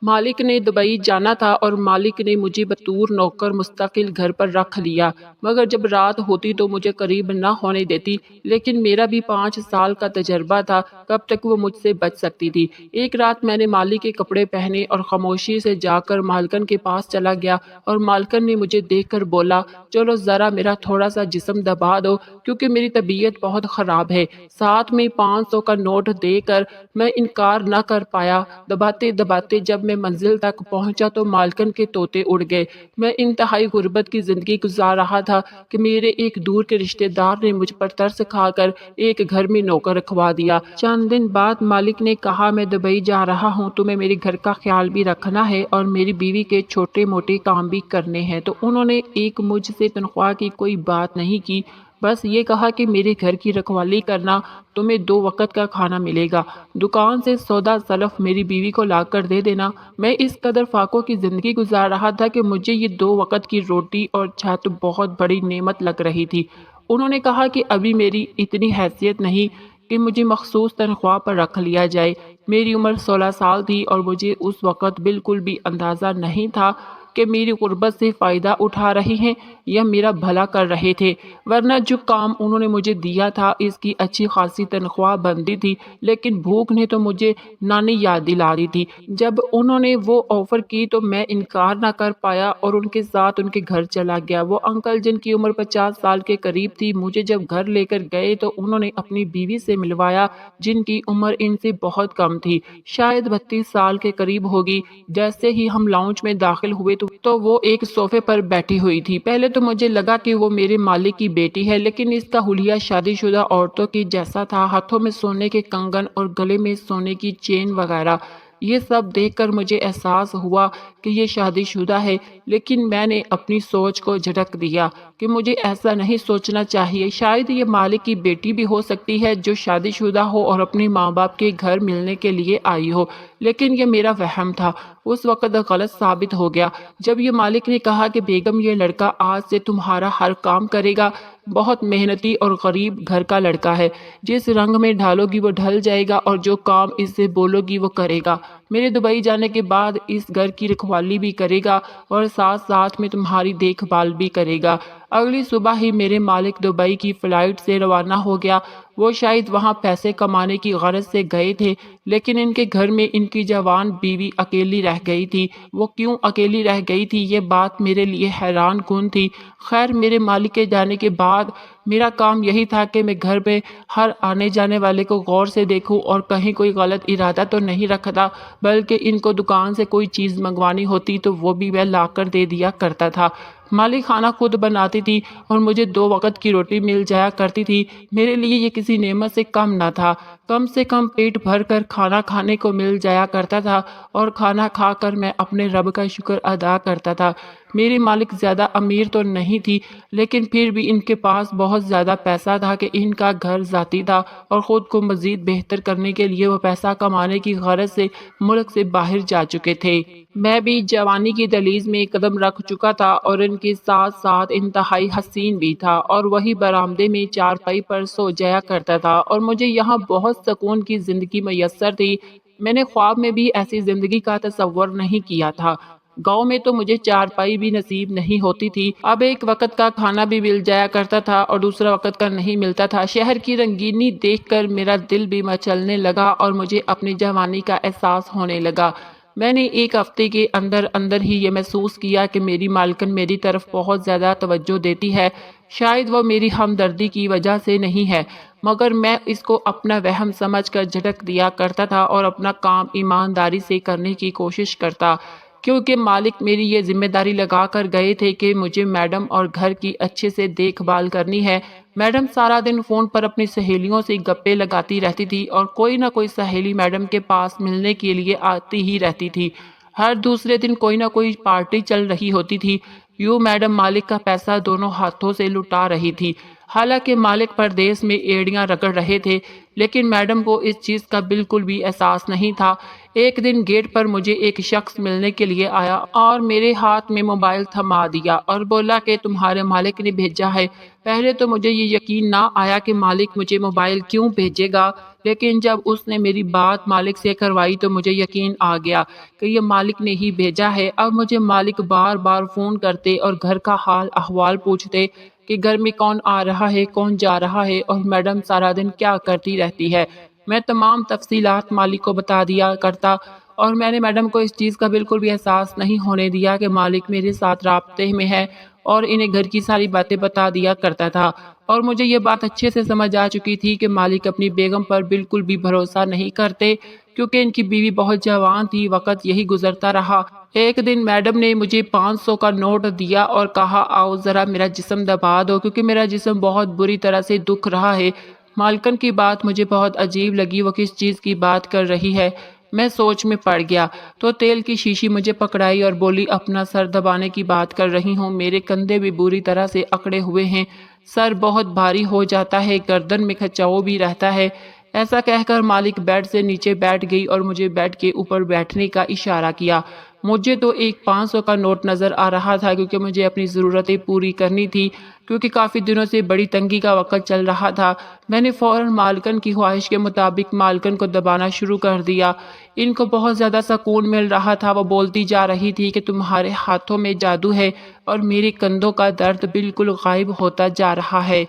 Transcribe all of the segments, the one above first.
मालिक ने दुबई जाना था और मालिक ने मुझे बतौर नौकर मुस्तकिल घर पर रख लिया, मगर जब रात होती तो मुझे करीब न होने देती। लेकिन मेरा भी 5 साल का तजर्बा था, कब तक वो मुझसे बच सकती थी। एक रात मैंने मालिक के कपड़े पहने और खामोशी से जाकर मालकन के पास चला गया और मालकन ने मुझे देखकर बोला, चलो जरा मेरा थोड़ा सा जिस्म दबा दो क्योंकि मेरी तबीयत बहुत खराब है। साथ में 500 का नोट देकर मैं इनकार न कर पाया। दबाते दबाते जब मैं मंजिल तक पहुंचा तो मालकन के तोते उड़ गए। मैं इंतहाई गुर्बत की जिंदगी गुजार रहा था कि मेरे एक दूर के रिश्तेदार ने मुझ पर तरस खाकर एक घर में नौकर रखवा दिया। चंद दिन बाद मालिक ने कहा, मैं दुबई जा रहा हूँ, तुम्हें मेरे घर का ख्याल भी रखना है और मेरी बीवी के छोटे मोटे काम भी करने हैं। तो उन्होंने एक मुझसे तनख्वाह की कोई बात नहीं की, बस ये कहा कि मेरे घर की रखवाली करना, तुम्हें 2 वक्त का खाना मिलेगा, दुकान से सौदा सलफ मेरी बीवी को लाकर दे देना। मैं इस कदर फाकों की जिंदगी गुजार रहा था कि मुझे ये 2 वक्त की रोटी और छत बहुत बड़ी नेमत लग रही थी। उन्होंने कहा कि अभी मेरी इतनी हैसियत नहीं कि मुझे मखसूस तनख्वाह पर रख लिया जाए। मेरी उम्र 16 साल थी और मुझे उस वक़्त बिल्कुल भी अंदाज़ा नहीं था कि मेरी गुर्बत से फ़ायदा उठा रहे हैं या मेरा भला कर रहे थे, वरना जो काम उन्होंने मुझे दिया था इसकी अच्छी खासी तनख्वाह बनती थी। लेकिन भूख ने तो मुझे नानी याद दिला दी थी। जब उन्होंने वो ऑफ़र की तो मैं इनकार ना कर पाया और उनके साथ उनके घर चला गया। वो अंकल जिनकी उम्र 50 साल के करीब थी, मुझे जब घर लेकर गए तो उन्होंने अपनी बीवी से मिलवाया जिनकी उम्र इनसे बहुत कम थी, शायद 32 साल के करीब होगी। जैसे ही हम लाउंज में दाखिल हुए तो वो एक सोफे पर बैठी हुई थी। पहले तो मुझे लगा कि वो मेरे मालिक की बेटी है, लेकिन इसका हुलिया शादीशुदा औरतों की जैसा था, हाथों में सोने के कंगन और गले में सोने की चेन वगैरह। ये सब देखकर मुझे एहसास हुआ कि ये शादीशुदा है, लेकिन मैंने अपनी सोच को झटक दिया कि मुझे ऐसा नहीं सोचना चाहिए। शायद ये मालिक की बेटी भी हो सकती है जो शादीशुदा हो और अपने माँ बाप के घर मिलने के लिए आई हो, लेकिन ये मेरा वहम था। उस वक़्त गलत साबित हो गया जब ये मालिक ने कहा कि बेगम, ये लड़का आज से तुम्हारा हर काम करेगा, बहुत मेहनती और गरीब घर का लड़का है, जिस रंग में ढालोगी वो ढल जाएगा और जो काम इससे बोलोगी वो करेगा। मेरे दुबई जाने के बाद इस घर की रखवाली भी करेगा और साथ साथ में तुम्हारी देखभाल भी करेगा। अगली सुबह ही मेरे मालिक दुबई की फ़्लाइट से रवाना हो गया। वो शायद वहाँ पैसे कमाने की गरज से गए थे, लेकिन इनके घर में इनकी जवान बीवी अकेली रह गई थी। वो क्यों अकेली रह गई थी, ये बात मेरे लिए हैरान कुन थी। खैर, मेरे मालिक के जाने के बाद मेरा काम यही था कि मैं घर में हर आने जाने वाले को गौर से देखूं और कहीं कोई गलत इरादा तो नहीं रखता, बल्कि इनको दुकान से कोई चीज़ मंगवानी होती तो वो भी मैं लाकर दे दिया करता था। मालिक खाना खुद बनाती थी और मुझे 2 वक्त की रोटी मिल जाया करती थी। मेरे लिए ये किसी नेमत से कम न था। कम से कम पेट भर कर खाना खाने को मिल जाया करता था और खाना खाकर मैं अपने रब का शुक्र अदा करता था। मेरे मालिक ज़्यादा अमीर तो नहीं थी, लेकिन फिर भी इनके पास बहुत ज़्यादा पैसा था कि इनका घर ज़ाती था और ख़ुद को मज़ीद बेहतर करने के लिए वो पैसा कमाने की गरज से मुल्क से बाहर जा चुके थे। मैं भी जवानी की दहलीज में कदम रख चुका था और इनके साथ साथ इंतहाई हसीन भी था, और वही बरामदे में चारपाई पर सो जाया करता था और मुझे यहाँ बहुत सुकून की ज़िंदगी मैसर थी। मैंने ख्वाब में भी ऐसी ज़िंदगी का तसव्वुर नहीं किया था। गांव में तो मुझे चारपाई भी नसीब नहीं होती थी। अब एक वक्त का खाना भी मिल जाया करता था और दूसरा वक्त का नहीं मिलता था। शहर की रंगीनी देखकर मेरा दिल भी मचलने लगा और मुझे अपनी जवानी का एहसास होने लगा। मैंने एक हफ्ते के अंदर अंदर ही ये महसूस किया कि मेरी मालकिन मेरी तरफ बहुत ज़्यादा तवज्जो देती है। शायद वो मेरी हमदर्दी की वजह से नहीं है, मगर मैं इसको अपना वहम समझकर झटक दिया करता था और अपना काम ईमानदारी से करने की कोशिश करता, क्योंकि मालिक मेरी ये जिम्मेदारी लगा कर गए थे कि मुझे मैडम और घर की अच्छे से देखभाल करनी है। मैडम सारा दिन फ़ोन पर अपनी सहेलियों से गप्पे लगाती रहती थी और कोई ना कोई सहेली मैडम के पास मिलने के लिए आती ही रहती थी। हर दूसरे दिन कोई ना कोई पार्टी चल रही होती थी। यूँ मैडम मालिक का पैसा दोनों हाथों से लुटा रही थी। हालांकि मालिक परदेश में एड़ियां रगड़ रहे थे, لیکن میڈم کو اس چیز کا بالکل بھی احساس نہیں تھا۔ ایک دن گیٹ پر مجھے ایک شخص ملنے کے لیے آیا اور میرے ہاتھ میں موبائل تھما دیا اور بولا کہ تمہارے مالک نے بھیجا ہے۔ پہلے تو مجھے یہ یقین نہ آیا کہ مالک مجھے موبائل کیوں بھیجے گا، لیکن جب اس نے میری بات مالک سے کروائی تو مجھے یقین آ گیا کہ یہ مالک نے ہی بھیجا ہے۔ اب مجھے مالک بار بار فون کرتے اور گھر کا حال احوال پوچھتے کہ گھر میں کون آ رہا ہے، کون جا رہا ہے اور میڈم سارا دن کیا کرتی رہتی ہے۔ میں تمام تفصیلات مالک کو بتا دیا کرتا اور میں نے میڈم کو اس چیز کا بالکل بھی احساس نہیں ہونے دیا کہ مالک میرے ساتھ رابطے میں ہے، اور انہیں گھر کی ساری باتیں بتا دیا کرتا تھا۔ اور مجھے یہ بات اچھے سے سمجھ آ چکی تھی کہ مالک اپنی بیگم پر بالکل بھی بھروسہ نہیں کرتے، کیونکہ ان کی بیوی بہت جوان تھی۔ وقت یہی گزرتا رہا۔ ایک دن میڈم نے مجھے 500 کا نوٹ دیا اور کہا آؤ ذرا میرا جسم دبا دو، کیونکہ میرا جسم بہت بری طرح سے دکھ رہا ہے۔ مالکن کی بات مجھے بہت عجیب لگی، وہ کس چیز کی بات کر رہی ہے؟ میں سوچ میں پڑ گیا تو تیل کی شیشی مجھے پکڑائی اور بولی اپنا سر دبانے کی بات کر رہی ہوں، میرے کندھے بھی بری طرح سے اکڑے ہوئے ہیں، سر بہت بھاری ہو جاتا ہے، گردن میں کھچاؤ بھی رہتا ہے۔ ایسا کہہ کر مالک بیڈ سے نیچے بیٹھ گئی اور مجھے بیڈ کے اوپر بیٹھنے کا اشارہ کیا۔ مجھے تو ایک 500 کا نوٹ نظر آ رہا تھا، کیونکہ مجھے اپنی ضرورتیں پوری کرنی تھی، کیونکہ کافی دنوں سے بڑی تنگی کا وقت چل رہا تھا۔ میں نے فوراً مالکن کی خواہش کے مطابق مالکن کو دبانا شروع کر دیا۔ ان کو بہت زیادہ سکون مل رہا تھا۔ وہ بولتی جا رہی تھی کہ تمہارے ہاتھوں میں جادو ہے اور میرے کندھوں کا درد بالکل غائب ہوتا جا رہا ہے۔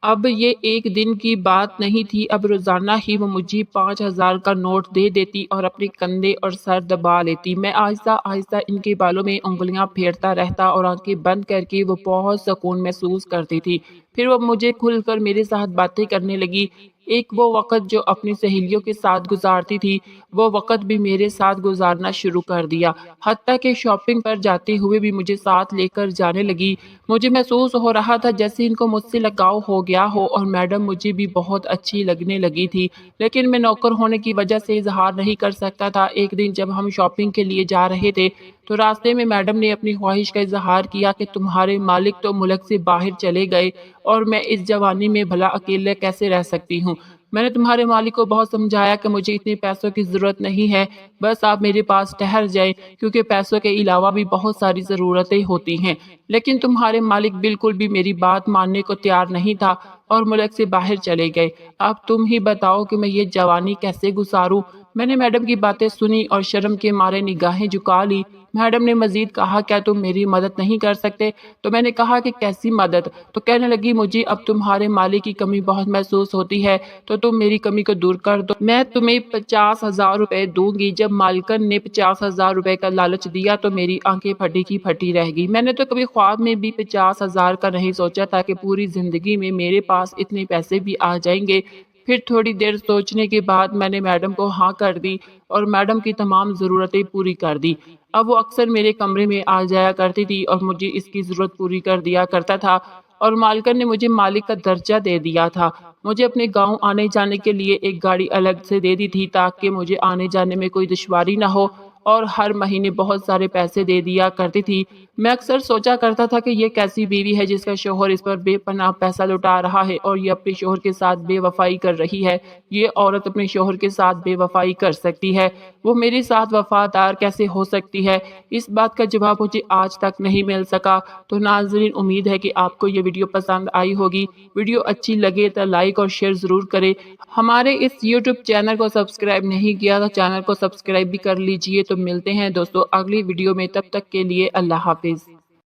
اب یہ ایک دن کی بات نہیں تھی، اب روزانہ ہی وہ مجھے 5000 کا نوٹ دے دیتی اور اپنے کندھے اور سر دبا لیتی۔ میں آہستہ آہستہ ان کے بالوں میں انگلیاں پھیرتا رہتا اور آنکھیں بند کر کے وہ بہت سکون محسوس کرتی تھی۔ پھر وہ مجھے کھل کر میرے ساتھ باتیں کرنے لگی۔ ایک وہ وقت جو اپنی سہیلیوں کے ساتھ گزارتی تھی، وہ وقت بھی میرے ساتھ گزارنا شروع کر دیا، حتیٰ کہ شاپنگ پر جاتے ہوئے بھی مجھے ساتھ لے کر جانے لگی۔ مجھے محسوس ہو رہا تھا جیسے ان کو مجھ سے لگاؤ ہو گیا ہو، اور میڈم مجھے بھی بہت اچھی لگنے لگی تھی، لیکن میں نوکر ہونے کی وجہ سے اظہار نہیں کر سکتا تھا۔ ایک دن جب ہم شاپنگ کے لیے جا رہے تھے تو راستے میں میڈم نے اپنی خواہش کا اظہار کیا کہ تمہارے مالک تو ملک سے باہر چلے گئے اور میں اس جوانی میں بھلا اکیلے کیسے رہ سکتی ہوں۔ میں نے تمہارے مالک کو بہت سمجھایا کہ مجھے اتنے پیسوں کی ضرورت نہیں ہے، بس آپ میرے پاس ٹھہر جائیں، کیونکہ پیسوں کے علاوہ بھی بہت ساری ضرورتیں ہوتی ہیں۔ لیکن تمہارے مالک بالکل بھی میری بات ماننے کو تیار نہیں تھا اور ملک سے باہر چلے گئے۔ اب تم ہی بتاؤ کہ میں یہ جوانی کیسے گزاروں؟ میں نے میڈم کی باتیں سنی اور شرم کے مارے نگاہیں جھکا لی۔ میڈم نے مزید کہا کیا تم میری مدد نہیں کر سکتے؟ تو میں نے کہا کہ کیسی مدد؟ تو کہنے لگی مجھے اب تمہارے مالک کی کمی بہت محسوس ہوتی ہے، تو تم میری کمی کو دور کر دو۔ میں تمہیں 50,000 روپے دوں گی۔ جب مالکن نے 50,000 روپے کا لالچ دیا تو میری آنکھیں پھٹی کی پھٹی رہ گئی۔ میں نے تو کبھی خواب میں بھی 50,000 کا نہیں سوچا تھا کہ پوری زندگی میں میرے پاس اتنے پیسے بھی آ جائیں گے۔ پھر تھوڑی دیر سوچنے کے بعد میں نے میڈم کو ہاں کر دی اور میڈم کی تمام ضرورتیں پوری کر دی۔ اب وہ اکثر میرے کمرے میں آ جایا کرتی تھی اور مجھے اس کی ضرورت پوری کر دیا کرتا تھا، اور مالکن نے مجھے مالک کا درجہ دے دیا تھا۔ مجھے اپنے گاؤں آنے جانے کے لیے ایک گاڑی الگ سے دے دی تھی تاکہ مجھے آنے جانے میں کوئی دشواری نہ ہو، اور ہر مہینے بہت سارے پیسے دے دیا کرتی تھی۔ میں اکثر سوچا کرتا تھا کہ یہ کیسی بیوی ہے جس کا شوہر اس پر بے پناہ پیسہ لٹا رہا ہے اور یہ اپنے شوہر کے ساتھ بے وفائی کر رہی ہے۔ یہ عورت اپنے شوہر کے ساتھ بے وفائی کر سکتی ہے، وہ میرے ساتھ وفادار کیسے ہو سکتی ہے؟ اس بات کا جواب مجھے آج تک نہیں مل سکا۔ تو ناظرین، امید ہے کہ آپ کو یہ ویڈیو پسند آئی ہوگی۔ ویڈیو اچھی لگے تو لائک اور شیئر ضرور کریں۔ ہمارے اس یوٹیوب چینل کو سبسکرائب نہیں کیا تو چینل کو سبسکرائب بھی کر لیجئے۔ تو ملتے ہیں دوستوں اگلی ویڈیو میں، تب تک کے لیے اللہ حافظ۔